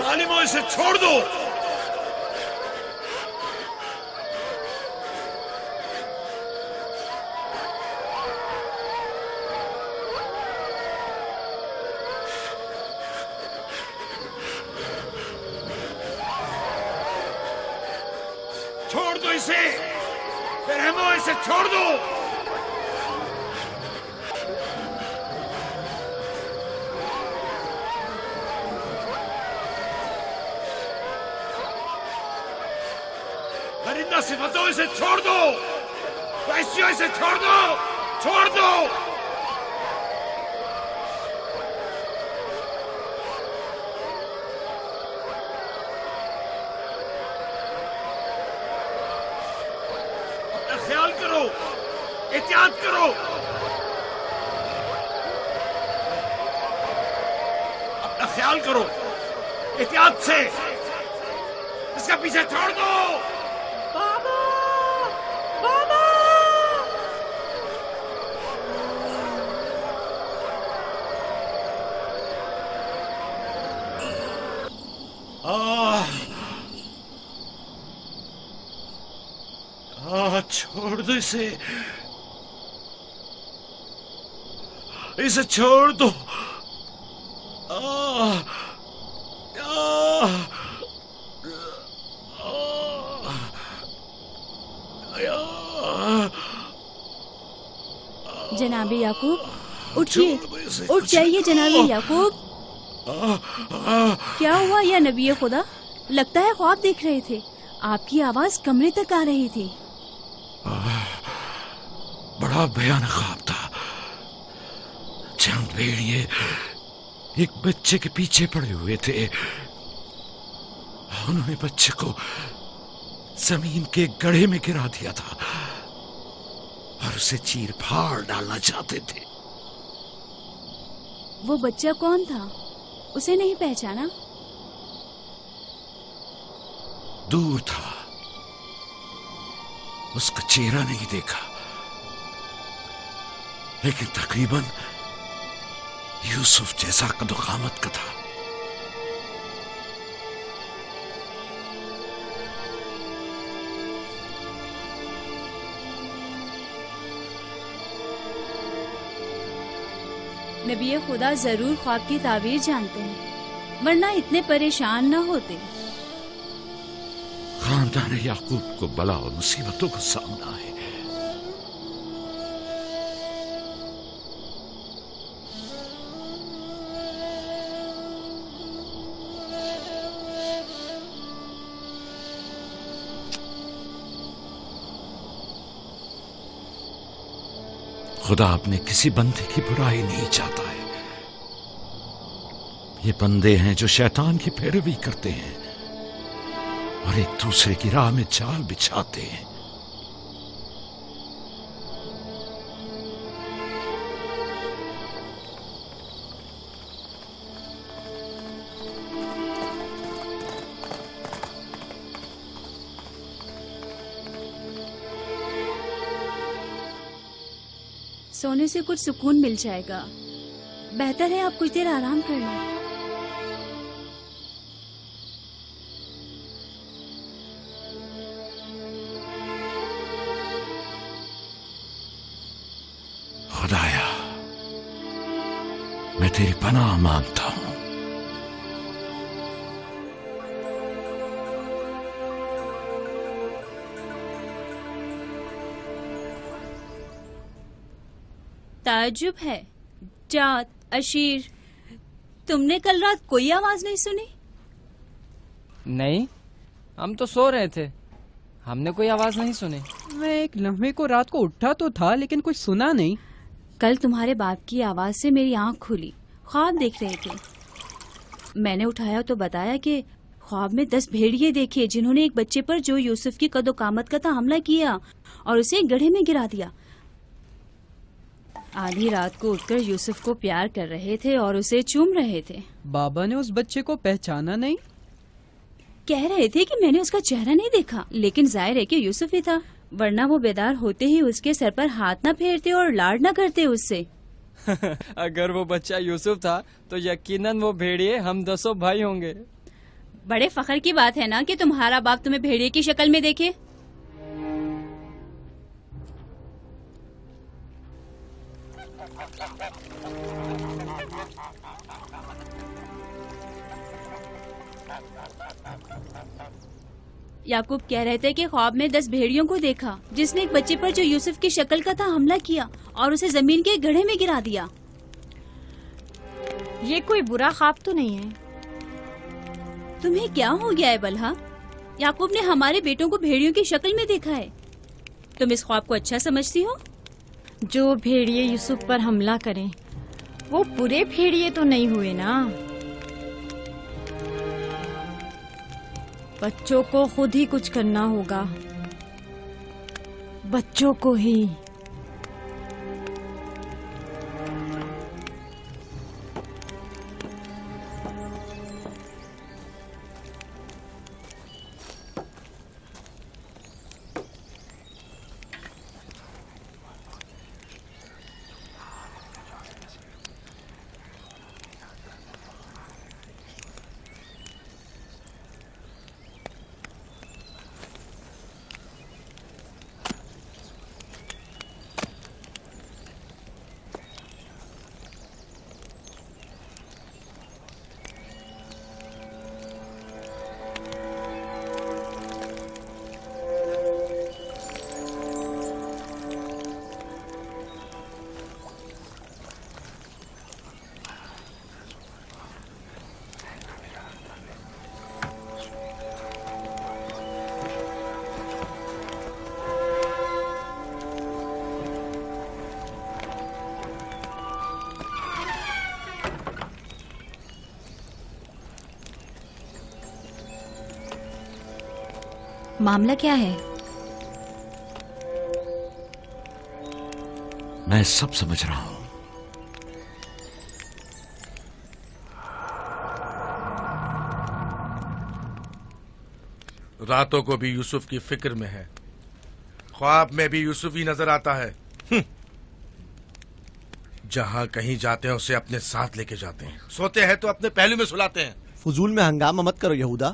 ظالموں اسے چھوڑ دو. چھوڑ دو اسے. رحمو اسے چھوڑ دو. درندہ صفتوں اسے چھوڑ دو. وحشیوں اسے چھوڑ دو. چھوڑ دو. اپنا خیال کرو. احتیاط کرو. اپنا خیال کرو. احتیاط سے. اس کا پیچھے چھوڑ دو. چھوڑ دو اسے. اسے چھوڑ دو. جناب یعقوب اٹھیے. اٹھ جائیے جناب یعقوب. کیا ہوا یا نبی خدا؟ لگتا ہے خواب دیکھ رہے تھے. آپ کی آواز کمرے تک آ رہی تھی. بڑا بھیانک خواب تھا. چند بھیڑیے ایک بچے کے پیچھے پڑے ہوئے تھے. انہوں نے بچے کو زمین کے گڑھے میں گرا دیا تھا اور اسے چیر پھاڑ ڈالنا چاہتے تھے. وہ بچہ کون تھا؟ اسے نہیں پہچانا؟ دور تھا. اس کا چہرہ نہیں دیکھا لیکن تقریباً یوسف جیسا قد و قامت کا تھا. نبی خدا ضرور خواب کی تعبیر جانتے ہیں ورنہ اتنے پریشان نہ ہوتے. خاندان یعقوب کو بلا اور مصیبتوں کا سامنا ہے. خدا اپنے کسی بندے کی برائی نہیں چاہتا ہے. یہ بندے ہیں جو شیطان کی پیروی کرتے ہیں اور ایک دوسرے کی راہ میں جال بچھاتے ہیں. سونے سے کچھ سکون مل جائے گا. بہتر ہے آپ کچھ دیر آرام کر لیں. خدایا میں تیری پناہ مانگتا ہوں. تعجب ہے جات اشیر، تم نے کل رات کوئی آواز نہیں سنی؟ نہیں، ہم تو سو رہے تھے. ہم نے کوئی آواز نہیں سنی. میں ایک لمحے کو رات کو اٹھا تو تھا لیکن کچھ سنا نہیں. کل تمہارے باپ کی آواز سے میری آنکھ کھلی. خواب دیکھ رہے تھے. میں نے اٹھایا تو بتایا کہ خواب میں 10 بھیڑیے دیکھے جنہوں نے ایک بچے پر جو یوسف کی قد و قامت کا تھا حملہ کیا اور اسے ایک گڑھے میں گرا دیا. آدھی رات کو اٹھ کر یوسف کو پیار کر رہے تھے اور اسے چوم رہے تھے. بابا نے اس بچے کو پہچانا نہیں؟ کہہ رہے تھے کہ میں نے اس کا چہرہ نہیں دیکھا لیکن ظاہر ہے کہ یوسف ہی تھا، ورنہ وہ بیدار ہوتے ہی اس کے سر پر ہاتھ نہ پھیرتے اور لاڈ نہ کرتے اس سے. اگر وہ بچہ یوسف تھا تو یقیناً وہ بھیڑیے ہم 10 بھائی ہوں گے. بڑے فخر کی بات ہے نا کہ تمہارا باپ تمہیں بھیڑیے کی شکل میں دیکھے. یعقوب کہہ رہے تھے کہ خواب میں 10 بھیڑیوں کو دیکھا جس نے ایک بچے پر جو یوسف کی شکل کا تھا حملہ کیا اور اسے زمین کے گڑھے میں گرا دیا. یہ کوئی برا خواب تو نہیں ہے. تمہیں کیا ہو گیا ہے بلہا؟ یعقوب نے ہمارے بیٹوں کو بھیڑیوں کی شکل میں دیکھا ہے. تم اس خواب کو اچھا سمجھتی ہو؟ جو بھیڑیے یوسف پر حملہ کریں وہ پورے بھیڑیے تو نہیں ہوئے نا. بچوں کو خود ہی کچھ کرنا ہوگا, بچوں کو ہی. معاملہ کیا ہے؟ میں سب سمجھ رہا ہوں. راتوں کو بھی یوسف کی فکر میں ہے, خواب میں بھی یوسف ہی نظر آتا ہے. جہاں کہیں جاتے ہیں اسے اپنے ساتھ لے کے جاتے ہیں, سوتے ہیں تو اپنے پہلو میں سلاتے ہیں. فضول میں ہنگامہ مت کرو یہودا.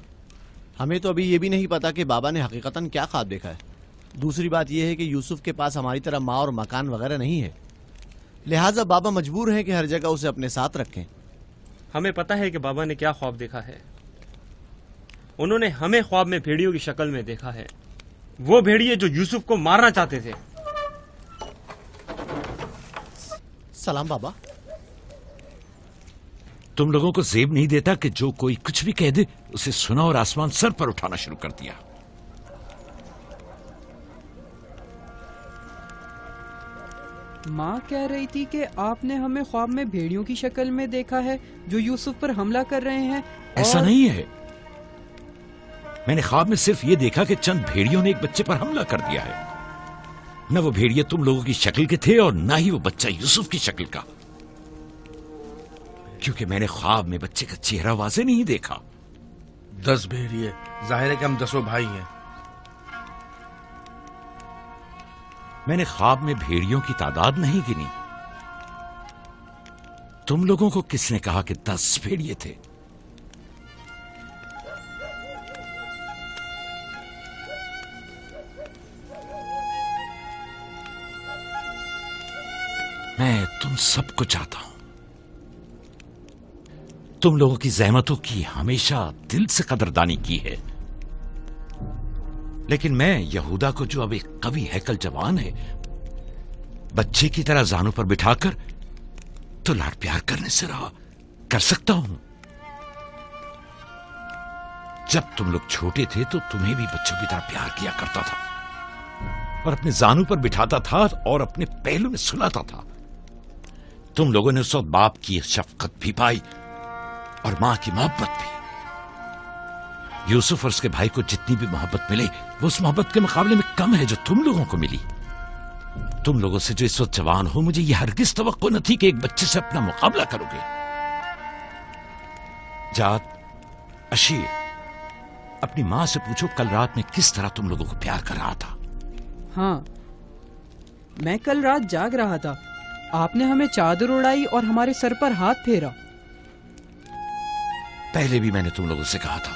ہمیں تو ابھی یہ بھی نہیں پتا کہ بابا نے حقیقتاً کیا خواب دیکھا ہے. دوسری بات یہ ہے کہ یوسف کے پاس ہماری طرح ماں اور مکان وغیرہ نہیں ہے, لہٰذا بابا مجبور ہیں کہ ہر جگہ اسے اپنے ساتھ رکھیں. ہمیں پتا ہے کہ بابا نے کیا خواب دیکھا ہے. انہوں نے ہمیں خواب میں بھیڑیوں کی شکل میں دیکھا ہے, وہ بھیڑیے جو یوسف کو مارنا چاہتے تھے. سلام بابا. تم لوگوں کو زیب نہیں دیتا کہ جو کوئی کچھ بھی کہہ دے اسے سنا اور آسمان سر پر اٹھانا شروع کر دیا. ماں کہہ رہی تھی کہ آپ نے ہمیں خواب میں بھیڑیوں کی شکل میں دیکھا ہے جو یوسف پر حملہ کر رہے ہیں. ایسا نہیں ہے, میں نے خواب میں صرف یہ دیکھا کہ چند بھیڑیوں نے ایک بچے پر حملہ کر دیا ہے. نہ وہ بھیڑیے تم لوگوں کی شکل کے تھے اور نہ ہی وہ بچہ یوسف کی شکل کا, کیونکہ میں نے خواب میں بچے کا چہرہ واضح نہیں دیکھا. 10 بھیڑیے, ظاہر ہے کہ ہم 10 بھائی ہیں. میں نے خواب میں بھیڑیوں کی تعداد نہیں گنی. تم لوگوں کو کس نے کہا کہ 10 بھیڑیے تھے؟ میں تم سب کو چاہتا ہوں. تم لوگوں کی زحمتوں کی ہمیشہ دل سے قدردانی کی ہے, لیکن میں یہودا کو, جو اب ایک قوی ہیکل جوان ہے, بچے کی طرح زانوں پر بٹھا کر تو لاڈ پیار کرنے سے رہا کر سکتا ہوں. جب تم لوگ چھوٹے تھے تو تمہیں بھی بچوں کی طرح پیار کیا کرتا تھا اور اپنے زانوں پر بٹھاتا تھا اور اپنے پہلو میں سلاتا تھا. تم لوگوں نے اس وقت باپ کی شفقت بھی پائی اور ماں کی محبت بھی. یوسف اور اس کے بھائی کو جتنی بھی محبت ملے وہ اس محبت کے مقابلے میں کم ہے جو تم لوگوں کو ملی. تم لوگوں سے جو اس وقت جوان ہو, مجھے یہ ہرگز توقع نہ تھی کہ ایک بچے سے اپنا مقابلہ کرو گے. جات, اشیر, اپنی ماں سے پوچھو کل رات میں کس طرح تم لوگوں کو پیار کر رہا تھا. ہاں, میں کل رات جاگ رہا تھا. آپ نے ہمیں چادر اڑائی اور ہمارے سر پر ہاتھ پھیرا. پہلے بھی میں نے تم لوگوں سے کہا تھا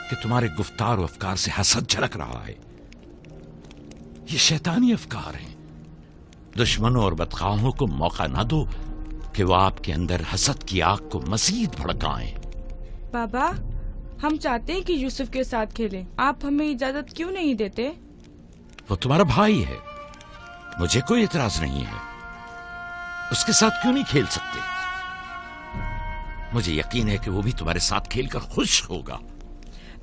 کہ تمہارے گفتار و افکار سے حسد جھلک رہا ہے. یہ شیطانی افکار ہیں. دشمنوں اور بدخواہوں کو موقع نہ دو کہ وہ آپ کے اندر حسد کی آگ کو مزید بھڑکائیں. بابا ہم چاہتے ہیں کہ یوسف کے ساتھ کھیلیں، آپ ہمیں اجازت کیوں نہیں دیتے؟ وہ تمہارا بھائی ہے، مجھے کوئی اعتراض نہیں ہے. اس کے ساتھ کیوں نہیں کھیل سکتے؟ مجھے یقین ہے کہ وہ بھی تمہارے ساتھ کھیل کر خوش ہوگا.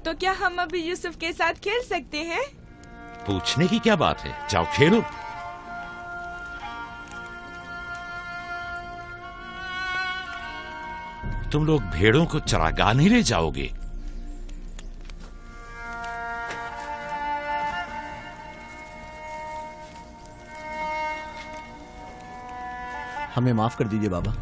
تو کیا ہم ابھی یوسف کے ساتھ کھیل سکتے ہیں؟ پوچھنے کی کیا بات ہے، جاؤ کھیلو. تم لوگ بھیڑوں کو چراگاہ نہیں لے جاؤ گے؟ ہمیں معاف کر دیجئے بابا.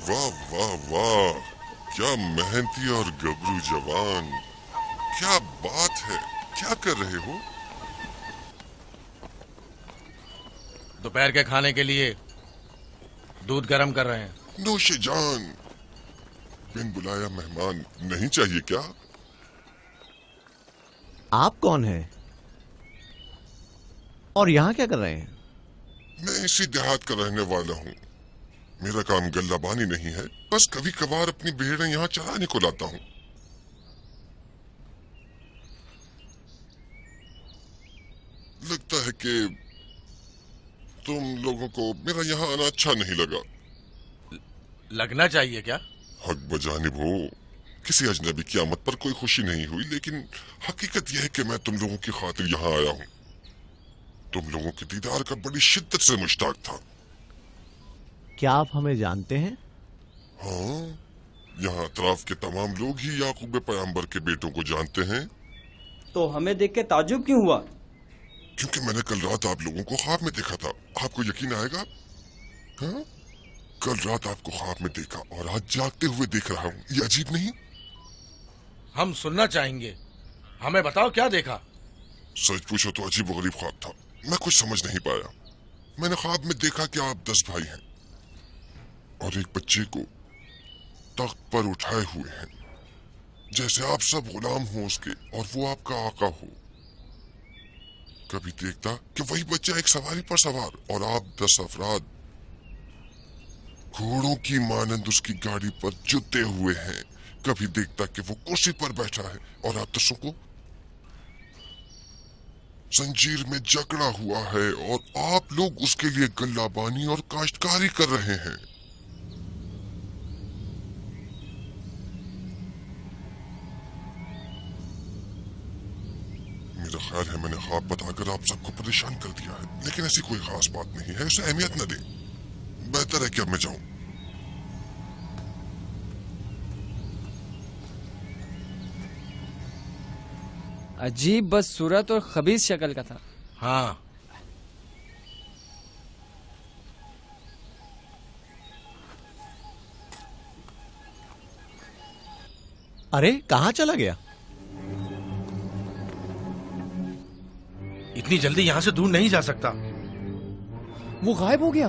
واہ واہ واہ، کیا محنتی اور گبرو جوان، کیا بات ہے، کیا کر رہے ہو؟ دوپہر کے کھانے کے لیے دودھ گرم کر رہے ہیں. نوش جان، بن بلایا مہمان نہیں چاہیے کیا؟ آپ کون ہیں اور یہاں کیا کر رہے ہیں؟ میں اسی دیہات کا رہنے والا ہوں. میرا کام گلہ بانی نہیں ہے، بس کبھی کبھار اپنی بھیڑیں یہاں چرانے کو لاتا ہوں. لگتا ہے کہ تم لوگوں کو میرا یہاں آنا اچھا نہیں لگا. لگنا چاہیے کیا؟ حق بجانب ہو، کسی اجنبی کی آمد پر کوئی خوشی نہیں ہوئی، لیکن حقیقت یہ ہے کہ میں تم لوگوں کی خاطر یہاں آیا ہوں. تم لوگوں کے دیدار کا بڑی شدت سے مشتاق تھا. کیا آپ ہمیں جانتے ہیں؟ ہاں، یہاں اطراف کے تمام لوگ ہی یعقوب پیغمبر کے بیٹوں کو جانتے ہیں. تو ہمیں دیکھ کے تعجب کیوں ہوا؟ کیونکہ میں نے کل رات آپ لوگوں کو خواب میں دیکھا تھا. آپ کو یقین آئے گا؟ ہاں، کل رات آپ کو خواب میں دیکھا اور آج جاگتے ہوئے دیکھ رہا ہوں. یہ عجیب نہیں؟ ہم سننا چاہیں گے، ہمیں بتاؤ کیا دیکھا. سچ پوچھو تو عجیب و غریب خواب تھا. میں کچھ سمجھ نہیں پایا. میں نے خواب میں دیکھا کہ آپ 10 بھائی ہیں اور ایک بچے کو تخت پر اٹھائے ہوئے ہیں، جیسے آپ سب غلام ہوں اس کے اور وہ آپ کا آقا ہو. کبھی دیکھتا کہ وہی بچہ ایک سواری پر سوار اور آپ 10 افراد گھوڑوں کی مانند اس کی گاڑی پر جتے ہوئے ہیں. کبھی دیکھتا کہ وہ کرسی پر بیٹھا ہے اور آپ 10 کو زنجیر میں جکڑا ہوا ہے اور آپ لوگ اس کے لیے گلہ بانی اور کاشتکاری کر رہے ہیں. میرا خیال ہے میں نے خواب بتا کر آپ سب کو پریشان کر دیا ہے، لیکن ایسی کوئی خاص بات نہیں ہے، اسے اہمیت نہ دیں. بہتر ہے کہ اب میں جاؤں. عجیب بس صورت اور خبیث شکل کا تھا. ہاں، ارے کہاں چلا گیا؟ اتنی جلدی یہاں سے دور نہیں جا سکتا. وہ غائب ہو گیا.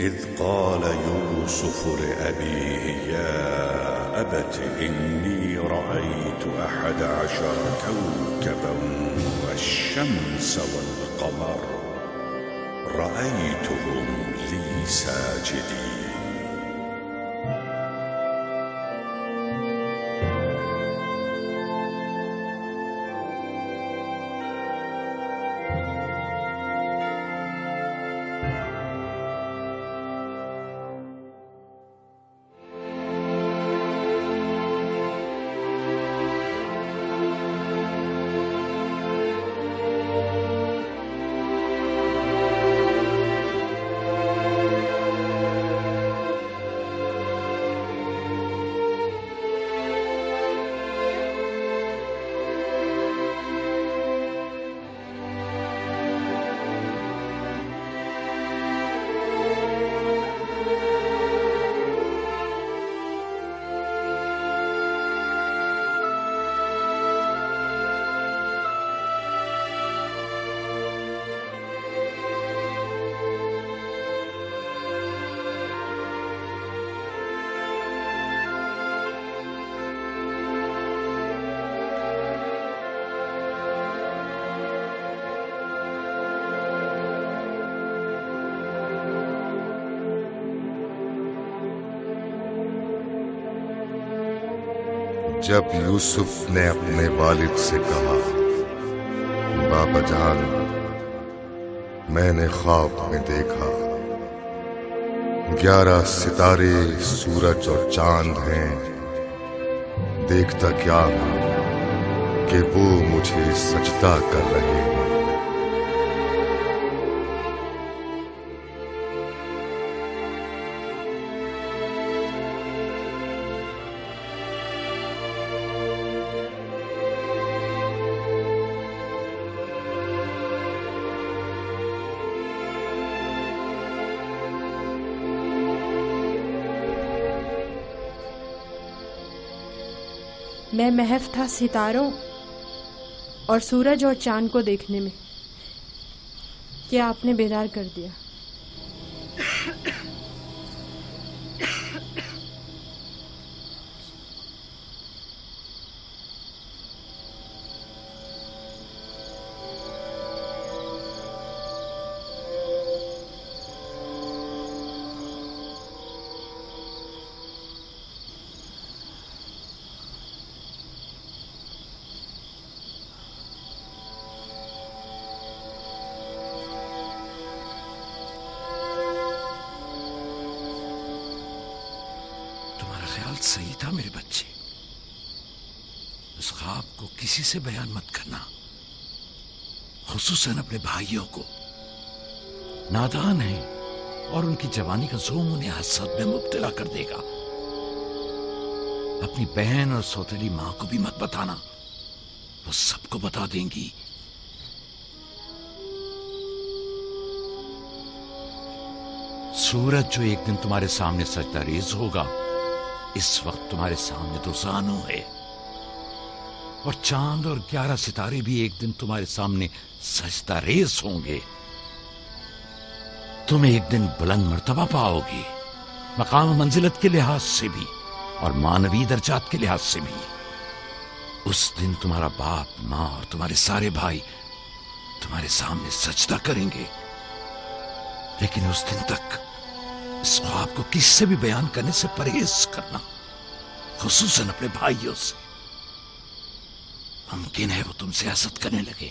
إذ قال يوسف لأبيه يا أبت إني رأيت 11 كوكبا والشمس والقمر رأيتهم لي ساجدين. جب یوسف نے اپنے والد سے کہا بابا جان میں نے خواب میں دیکھا 11 ستارے سورج اور چاند ہیں، دیکھتا کیا ہوں کہ وہ مجھے سجدہ کر رہے ہیں۔ میں محو تھا ستاروں اور سورج اور چاند کو دیکھنے میں کہ آپ نے بیدار کر دیا۔ صحیح تھا میرے بچے، اس خواب کو کسی سے بیان مت کرنا، خصوصاً اپنے بھائیوں کو۔ نادان ہیں اور ان کی جوانی کا زوم انہیں حسد میں مبتلا کر دے گا۔ اپنی بہن اور سوتیلی ماں کو بھی مت بتانا، وہ سب کو بتا دیں گی۔ سورج جو ایک دن تمہارے سامنے سجدہ ریز ہوگا، اس وقت تمہارے سامنے 2 زانو ہے، اور چاند اور 11 ستارے بھی ایک دن تمہارے سامنے سجدہ ریز ہوں گے۔ تم ایک دن بلند مرتبہ پاؤ گے، مقام و منزلت کے لحاظ سے بھی اور معنوی درجات کے لحاظ سے بھی۔ اس دن تمہارا باپ، ماں اور تمہارے سارے بھائی تمہارے سامنے سجدہ کریں گے، لیکن اس دن تک اس خواب کو کسی سے بھی بیان کرنے سے پرہیز کرنا، خصوصاً اپنے بھائیوں سے۔ ممکن ہے وہ تم سے حسد کرنے لگے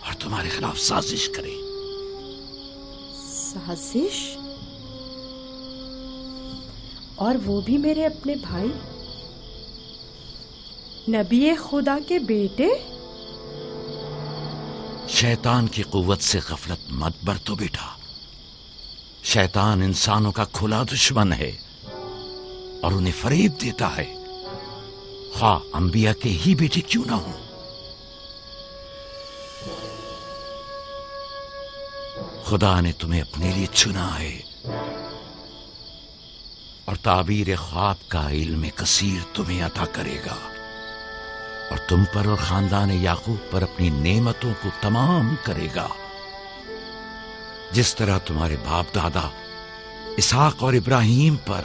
اور تمہارے خلاف سازش کرے۔ سازش؟ اور وہ بھی میرے اپنے بھائی، نبی خدا کے بیٹے؟ شیطان کی قوت سے غفلت مت برتو بیٹا۔ شیطان انسانوں کا کھلا دشمن ہے اور انہیں فریب دیتا ہے، خواہ انبیاء کے ہی بیٹے کیوں نہ ہوں۔ خدا نے تمہیں اپنے لیے چنا ہے اور تعبیر خواب کا علم کثیر تمہیں عطا کرے گا، اور تم پر اور خاندان یعقوب پر اپنی نعمتوں کو تمام کرے گا، جس طرح تمہارے باپ دادا اسحاق اور ابراہیم پر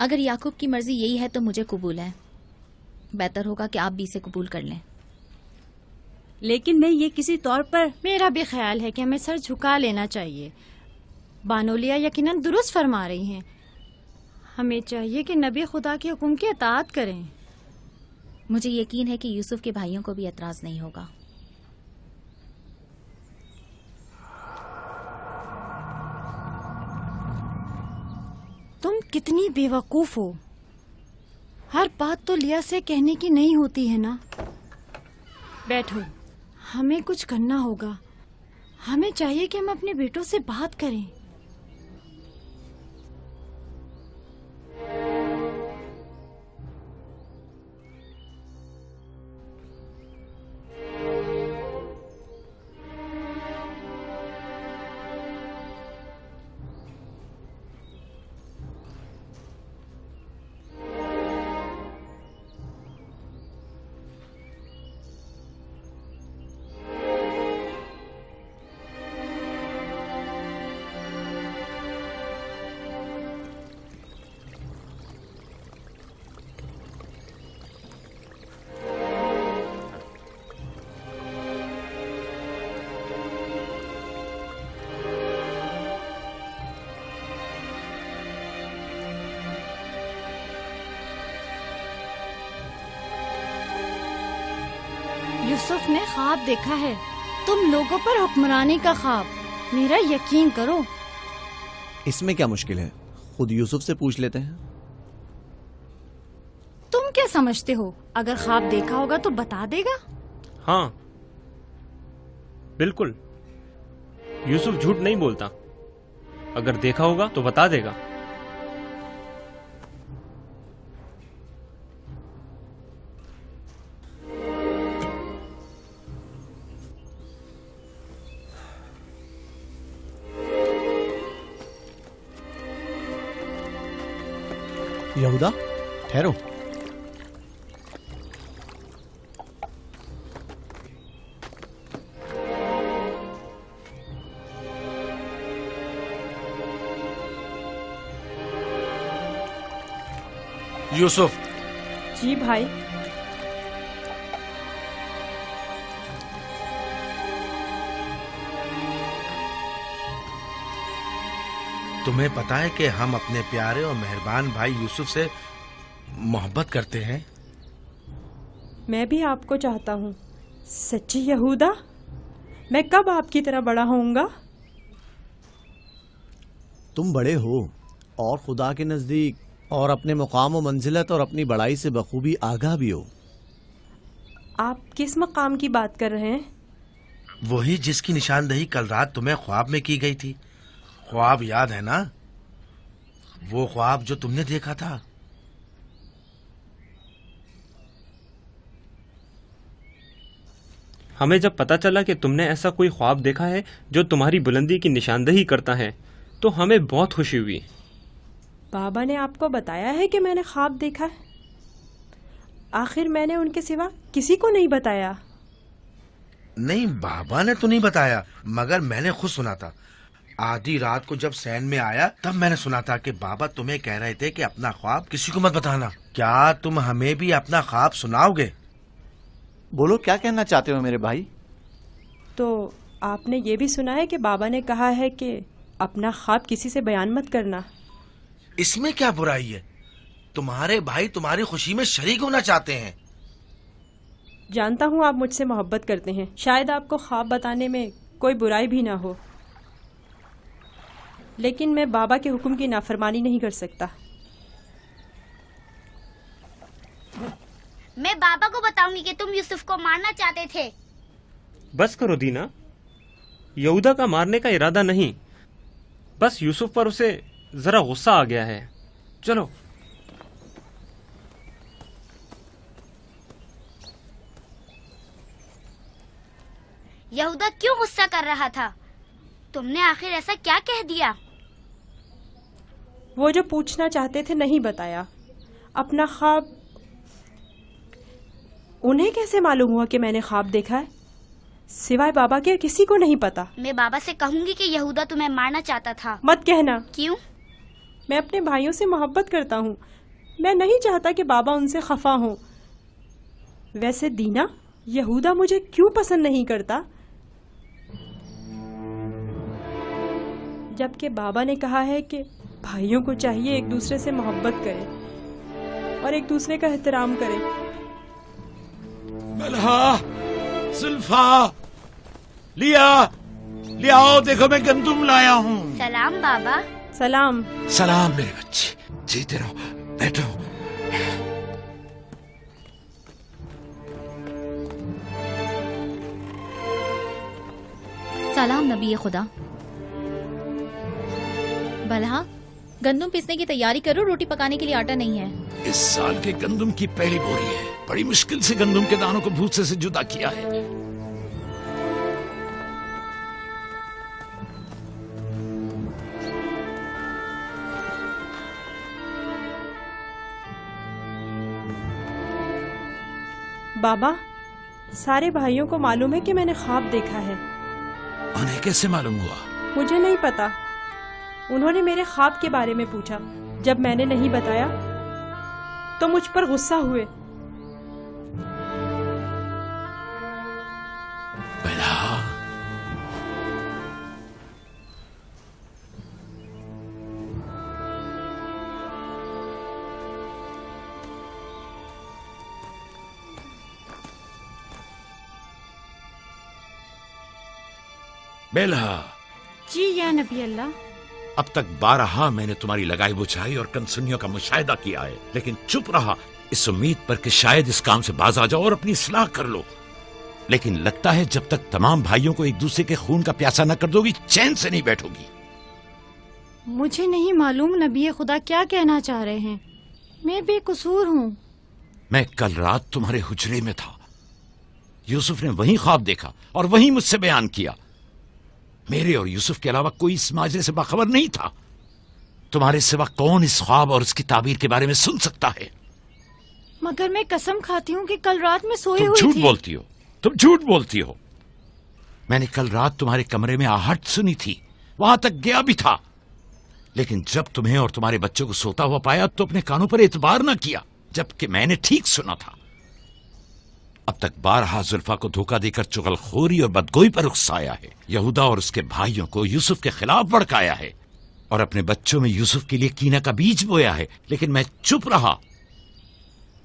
اگر یعقوب کی مرضی یہی ہے تو مجھے قبول ہے. بہتر ہوگا کہ آپ بھی اسے قبول کر لیں. لیکن میں یہ کسی طور پر... میرا بھی خیال ہے کہ ہمیں سر جھکا لینا چاہیے. بانولیا یقیناً درست فرما رہی ہیں. ہمیں چاہیے کہ نبی خدا کے حکم کی اطاعت کریں. مجھے یقین ہے کہ یوسف کے بھائیوں کو بھی اعتراض نہیں ہوگا. تم کتنی بے وقوف ہو. ہر بات تو لیا سے کہنے کی نہیں ہوتی ہے نا. بیٹھو، ہمیں کچھ کرنا ہوگا. ہمیں چاہیے کہ ہم اپنے بیٹوں سے بات کریں. یوسف نے خواب دیکھا ہے، تم لوگوں پر حکمرانی کا خواب. میرا یقین کرو. اس میں کیا مشکل ہے؟ خود یوسف سے پوچھ لیتے ہیں. تم کیا سمجھتے ہو؟ اگر خواب دیکھا ہوگا تو بتا دے گا. ہاں بالکل، یوسف جھوٹ نہیں بولتا. اگر دیکھا ہوگا تو بتا دے گا. یہودا ٹھہرو. یوسف. جی بھائی. تمہیں پتا ہے کہ ہم اپنے پیارے اور مہربان بھائی یوسف سے محبت کرتے ہیں. میں بھی آپ کو چاہتا ہوں. سچی یہودا؟ میں کب آپ کی طرح بڑا ہوں گا؟ تم بڑے ہو اور خدا کے نزدیک اور اپنے مقام و منزلت اور اپنی بڑائی سے بخوبی آگاہ بھی ہو. آپ کس مقام کی بات کر رہے ہیں؟ وہی جس کی نشاندہی کل رات تمہیں خواب میں کی گئی تھی. خواب یاد ہے نا؟ وہ خواب جو تم نے دیکھا تھا. ہمیں جب پتا چلا کہ تم نے ایسا کوئی خواب دیکھا ہے جو تمہاری بلندی کی نشاندہی کرتا ہے تو ہمیں بہت خوشی ہوئی. بابا نے آپ کو بتایا ہے کہ میں نے خواب دیکھا ہے؟ آخر میں نے ان کے سوا کسی کو نہیں بتایا. نہیں، بابا نے تو نہیں بتایا، مگر میں نے خود سنا تھا. آدھی رات کو جب سین میں آیا تب میں نے سنا تھا کہ بابا تمہیں کہہ رہے تھے کہ اپنا خواب کسی کو مت بتانا. کیا تم ہمیں بھی اپنا خواب سناؤ گے؟ بولو، کیا کہنا چاہتے ہو میرے بھائی؟ تو آپ نے یہ بھی سنا ہے کہ بابا نے کہا ہے کہ اپنا خواب کسی سے بیان مت کرنا. اس میں کیا برائی ہے؟ تمہارے بھائی تمہاری خوشی میں شریک ہونا چاہتے ہیں. جانتا ہوں آپ مجھ سے محبت کرتے ہیں، شاید آپ کو خواب بتانے میں کوئی برائی بھی نہ ہو، لیکن میں بابا کے حکم کی نافرمانی نہیں کر سکتا. میں بابا کو بتاؤں گی کہ تم یوسف کو مارنا چاہتے تھے. بس کرو دینا، یہودا کا مارنے کا ارادہ نہیں، بس یوسف پر اسے ذرا غصہ آ گیا ہے. چلو. یہودا کیوں غصہ کر رہا تھا؟ تم نے آخر ایسا کیا کہہ دیا؟ وہ جو پوچھنا چاہتے تھے نہیں بتایا. اپنا خواب انہیں کیسے معلوم ہوا کہ میں نے خواب دیکھا ہے؟ سوائے بابا کے کسی کو نہیں پتا. میں بابا سے کہوں گی کہ یہودا تمہیں مارنا چاہتا تھا. مت کہنا. کیوں؟ میں اپنے بھائیوں سے محبت کرتا ہوں. میں نہیں چاہتا کہ بابا ان سے خفا ہوں. ویسے دینا، یہودا مجھے کیوں پسند نہیں کرتا؟ جبکہ بابا نے کہا ہے کہ بھائیوں کو چاہیے ایک دوسرے سے محبت کرے اور ایک دوسرے کا احترام کرے. ملہا، زلفا، لیاؤ، دیکھو میں گندم لایا ہوں. سلام بابا. سلام. سلام میرے بچے، جیتے رہو، بیٹھو. سلام نبی خدا. بلہا، گندم پیسنے کی تیاری کرو، روٹی پکانے کے لیے آٹا نہیں ہے. اس سال کے گندم کی پہلی بوری ہے. بڑی مشکل سے گندم کے دانوں کو بھوسے سے جدا کیا ہے. بابا، سارے بھائیوں کو معلوم ہے کہ میں نے خواب دیکھا ہے. انہیں کیسے معلوم ہوا؟ مجھے نہیں پتا. انہوں نے میرے خواب کے بارے میں پوچھا. جب میں نے نہیں بتایا تو مجھ پر غصہ ہوئے. بیلہا. جی یا نبی اللہ. اب تک بارہا میں نے تمہاری لگائی بچھائی اور کنسنیوں کا مشاہدہ کیا ہے، لیکن چپ رہا اس امید پر کہ شاید اس کام سے باز آ جاؤ اور اپنی اصلاح کر لو. لیکن لگتا ہے جب تک تمام بھائیوں کو ایک دوسرے کے خون کا پیاسا نہ کر دو گی، چین سے نہیں بیٹھو گی. مجھے نہیں معلوم نبی خدا کیا کہنا چاہ رہے ہیں. میں بے قصور ہوں. میں کل رات تمہارے حجرے میں تھا. یوسف نے وہیں خواب دیکھا اور وہیں مجھ سے بیان کیا. میرے اور یوسف کے علاوہ کوئی اس ماجرے سے باخبر نہیں تھا. تمہارے سوا کون اس خواب اور اس کی تعبیر کے بارے میں سن سکتا ہے؟ مگر میں قسم کھاتی ہوں کہ کل رات میں سوئی تم ہوئی جھوٹ تھی. بولتی ہو، تم جھوٹ بولتی ہو. میں نے کل رات تمہارے کمرے میں آہٹ سنی تھی، وہاں تک گیا بھی تھا. لیکن جب تمہیں اور تمہارے بچوں کو سوتا ہوا پایا تو اپنے کانوں پر اعتبار نہ کیا، جبکہ میں نے ٹھیک سنا تھا. اب تک بارہا زلفا کو دھوکہ دے کر چغل خوری اور بدگوئی پر اکسایا ہے. یہودا اور اس کے بھائیوں کو یوسف کے خلاف بھڑکایا ہے اور اپنے بچوں میں یوسف کے لیے کینہ کا بیج بویا ہے. لیکن میں چپ رہا.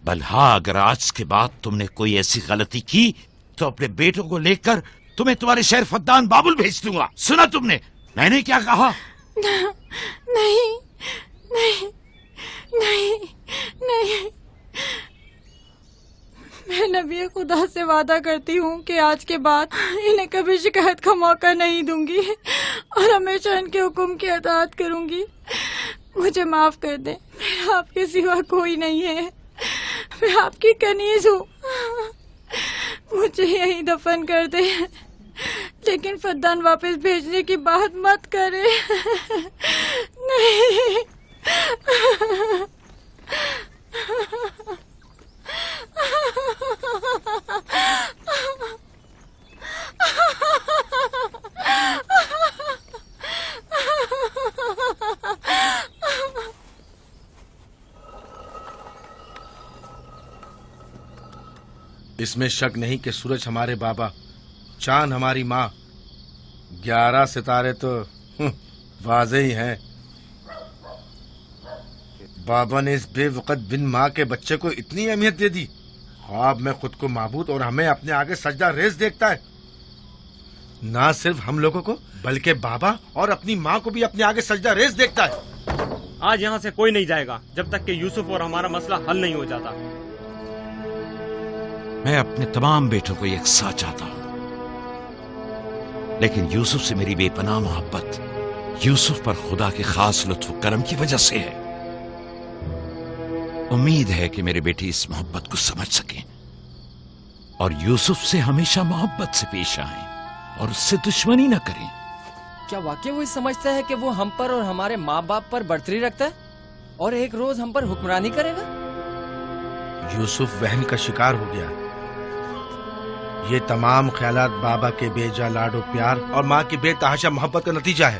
بلہا، اگر آج کے بعد تم نے کوئی ایسی غلطی کی تو اپنے بیٹوں کو لے کر تمہیں تمہارے شہر فدان بابل بھیج دوں گا. سنا تم نے میں نے کیا کہا؟ نہیں نہیں نہیں نہیں. میں نبی خدا سے وعدہ کرتی ہوں کہ آج کے بعد انہیں کبھی شکایت کا موقع نہیں دوں گی اور ہمیشہ ان کے حکم کی اطاعت کروں گی. مجھے معاف کر دیں، میرا آپ کے سوا کوئی نہیں ہے. میں آپ کی کنیز ہوں. مجھے یہیں دفن کر دیں، لیکن فدان واپس بھیجنے کی بات مت کرے. نہیں. اس میں شک نہیں کہ سورج ہمارے بابا، چاند ہماری ماں، 11 ستارے تو واضح ہی ہیں. بابا نے اس بے وقت بن ماں کے بچے کو اتنی اہمیت دے دی. خواب میں خود کو معبود اور ہمیں اپنے آگے سجدہ ریز دیکھتا ہے. نہ صرف ہم لوگوں کو بلکہ بابا اور اپنی ماں کو بھی اپنے آگے سجدہ ریز دیکھتا ہے. آج یہاں سے کوئی نہیں جائے گا جب تک کہ یوسف اور ہمارا مسئلہ حل نہیں ہو جاتا. میں اپنے تمام بیٹوں کو یکساں چاہتا ہوں، لیکن یوسف سے میری بے پناہ محبت یوسف پر خدا کے خاص لطف و کرم کی وجہ سے ہے. امید ہے کہ میرے بیٹے اس محبت کو سمجھ سکیں اور یوسف سے ہمیشہ محبت سے پیش آئیں اور اس سے دشمنی نہ کریں. کیا واقعی وہ سمجھتا ہے کہ وہ ہم پر اور ہمارے ماں باپ پر برتری رکھتا ہے اور ایک روز ہم پر حکمرانی کرے گا؟ یوسف وہم کا شکار ہو گیا. یہ تمام خیالات بابا کے بے جا لاڈ و پیار اور ماں کی بے تحاشا محبت کا نتیجہ ہے.